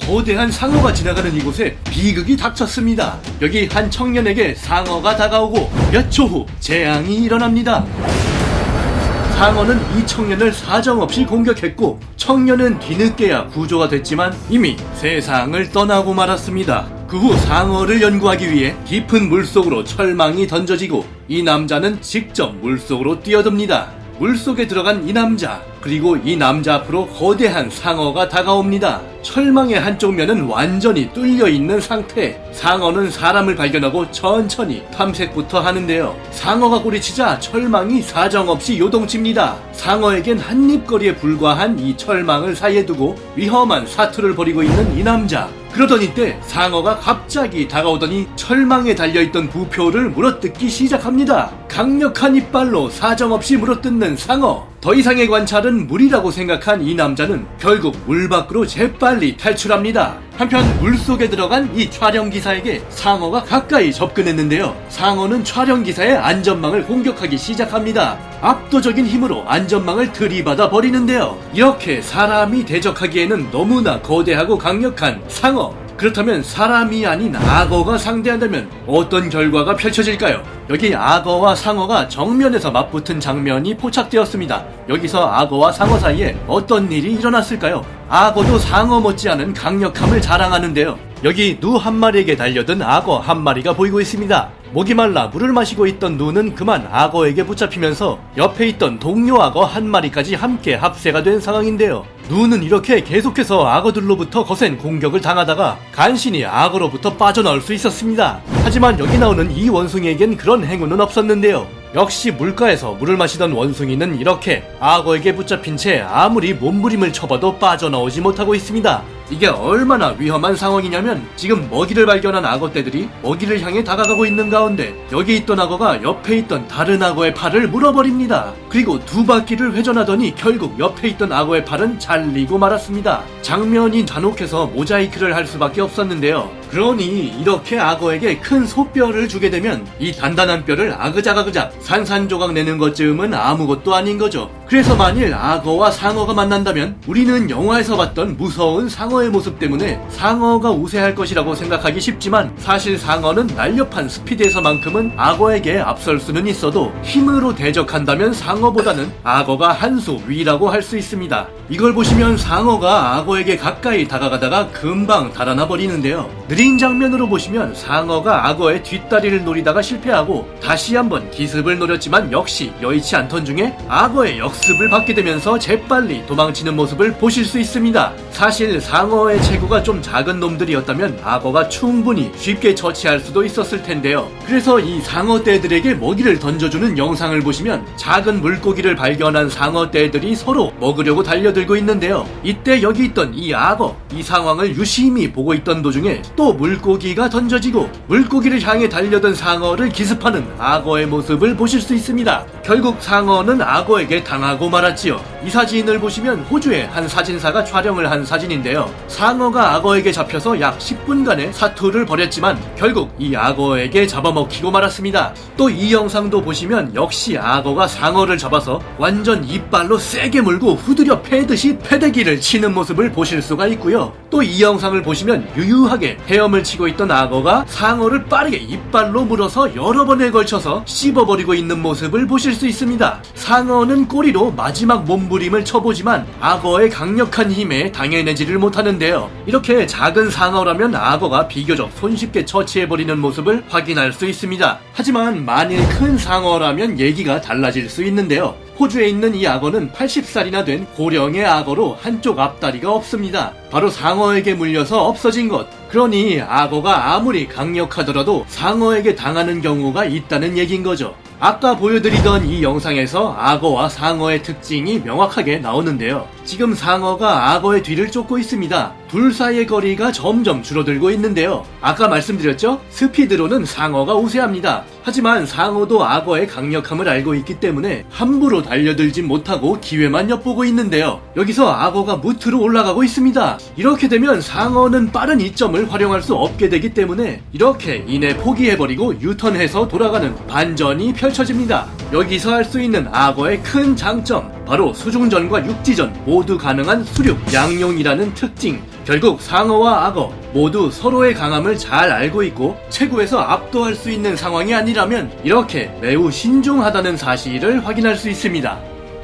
거대한 상어가 지나가는 이곳에 비극이 닥쳤습니다. 여기 한 청년에게 상어가 다가오고 몇 초 후 재앙이 일어납니다. 상어는 이 청년을 사정없이 공격했고 청년은 뒤늦게야 구조가 됐지만 이미 세상을 떠나고 말았습니다. 그 후 상어를 연구하기 위해 깊은 물속으로 철망이 던져지고 이 남자는 직접 물속으로 뛰어듭니다. 물속에 들어간 이 남자, 그리고 이 남자 앞으로 거대한 상어가 다가옵니다. 철망의 한쪽 면은 완전히 뚫려 있는 상태. 상어는 사람을 발견하고 천천히 탐색부터 하는데요. 상어가 꼬리치자 철망이 사정없이 요동칩니다. 상어에겐 한입거리에 불과한 이 철망을 사이에 두고 위험한 사투를 벌이고 있는 이 남자. 그러던 이때 상어가 갑자기 다가오더니 철망에 달려있던 부표를 물어뜯기 시작합니다. 강력한 이빨로 사정없이 물어뜯는 상어. 더 이상의 관찰은 무리라고 생각한 이 남자는 결국 물 밖으로 재빨리 탈출합니다. 한편 물속에 들어간 이 촬영기사에게 상어가 가까이 접근했는데요. 상어는 촬영기사의 안전망을 공격하기 시작합니다. 압도적인 힘으로 안전망을 들이받아 버리는데요. 이렇게 사람이 대적하기에는 너무나 거대하고 강력한 상어. 그렇다면 사람이 아닌 악어가 상대한다면 어떤 결과가 펼쳐질까요? 여기 악어와 상어가 정면에서 맞붙은 장면이 포착되었습니다. 여기서 악어와 상어 사이에 어떤 일이 일어났을까요? 악어도 상어 못지않은 강력함을 자랑하는데요. 여기 누 한 마리에게 달려든 악어 한 마리가 보이고 있습니다. 목이 말라 물을 마시고 있던 누는 그만 악어에게 붙잡히면서 옆에 있던 동료 악어 한 마리까지 함께 합세가 된 상황인데요. 누는 이렇게 계속해서 악어들로부터 거센 공격을 당하다가 간신히 악어로부터 빠져나올 수 있었습니다. 하지만 여기 나오는 이 원숭이에겐 그런 행운은 없었는데요. 역시 물가에서 물을 마시던 원숭이는 이렇게 악어에게 붙잡힌 채 아무리 몸부림을 쳐봐도 빠져나오지 못하고 있습니다. 이게 얼마나 위험한 상황이냐면 지금 먹이를 발견한 악어떼들이 먹이를 향해 다가가고 있는 가운데 여기 있던 악어가 옆에 있던 다른 악어의 팔을 물어버립니다. 그리고 두 바퀴를 회전하더니 결국 옆에 있던 악어의 팔은 잘리고 말았습니다. 장면이 잔혹해서 모자이크를 할 수밖에 없었는데요. 그러니 이렇게 악어에게 큰 소뼈를 주게 되면 이 단단한 뼈를 아그작아그작 산산조각 내는 것쯤은 아무것도 아닌 거죠. 그래서 만일 악어와 상어가 만난다면 우리는 영화에서 봤던 무서운 상어의 모습 때문에 상어가 우세할 것이라고 생각하기 쉽지만 사실 상어는 날렵한 스피드에서만큼은 악어에게 앞설 수는 있어도 힘으로 대적한다면 상어보다는 악어가 한 수 위라고 할 수 있습니다. 이걸 보시면 상어가 악어에게 가까이 다가가다가 금방 달아나 버리는데요. 느린 장면으로 보시면 상어가 악어의 뒷다리를 노리다가 실패하고 다시 한번 기습을 노렸지만 역시 여의치 않던 중에 악어의 역습을 받게 되면서 재빨리 도망치는 모습을 보실 수 있습니다. 사실 상어의 체구가 좀 작은 놈들이었다면 악어가 충분히 쉽게 처치할 수도 있었을 텐데요. 그래서 이 상어떼들에게 먹이를 던져주는 영상을 보시면 작은 물고기를 발견한 상어떼들이 서로 먹으려고 달려들고 있는데요. 이때 여기 있던 이 악어, 이 상황을 유심히 보고 있던 도중에 또 물고기가 던져지고 물고기를 향해 달려든 상어를 기습하는 악어의 모습을 보실 수 있습니다. 결국 상어는 악어에게 당하고 말았지요. 이 사진을 보시면 호주의 한 사진사가 촬영을 한 사진인데요. 상어가 악어에게 잡혀서 약 10분간의 사투를 벌였지만 결국 이 악어에게 잡아먹히고 말았습니다. 또 이 영상도 보시면 역시 악어가 상어를 잡아서 완전 이빨로 세게 물고 후드려 패듯이 패대기를 치는 모습을 보실 수가 있고요. 또 이 영상을 보시면 유유하게 헤엄을 치고 있던 악어가 상어를 빠르게 이빨로 물어서 여러 번에 걸쳐서 씹어버리고 있는 모습을 보실 수 있습니다. 상어는 꼬리로 마지막 몸부림을 쳐보지만 악어의 강력한 힘에 당해내지를 못하는데요. 이렇게 작은 상어라면 악어가 비교적 손쉽게 처치해버리는 모습을 확인할 수 있습니다. 하지만 만일 큰 상어라면 얘기가 달라질 수 있는데요. 호주에 있는 이 악어는 80살이나 된 고령의 악어로 한쪽 앞다리가 없습니다. 바로 상어에게 물려서 없어진 것. 그러니 악어가 아무리 강력하더라도 상어에게 당하는 경우가 있다는 얘긴 거죠. 아까 보여드리던 이 영상에서 악어와 상어의 특징이 명확하게 나오는데요. 지금 상어가 악어의 뒤를 쫓고 있습니다. 둘 사이의 거리가 점점 줄어들고 있는데요. 아까 말씀드렸죠? 스피드로는 상어가 우세합니다. 하지만 상어도 악어의 강력함을 알고 있기 때문에 함부로 달려들진 못하고 기회만 엿보고 있는데요. 여기서 악어가 무트로 올라가고 있습니다. 이렇게 되면 상어는 빠른 이점을 활용할 수 없게 되기 때문에 이렇게 이내 포기해버리고 유턴해서 돌아가는 반전이 펼쳐집니다. 여기서 할 수 있는 악어의 큰 장점, 바로 수중전과 육지전 모두 가능한 수륙, 양용이라는 특징. 결국 상어와 악어 모두 서로의 강함을 잘 알고 있고 최고에서 압도할 수 있는 상황이 아니라면 이렇게 매우 신중하다는 사실을 확인할 수 있습니다.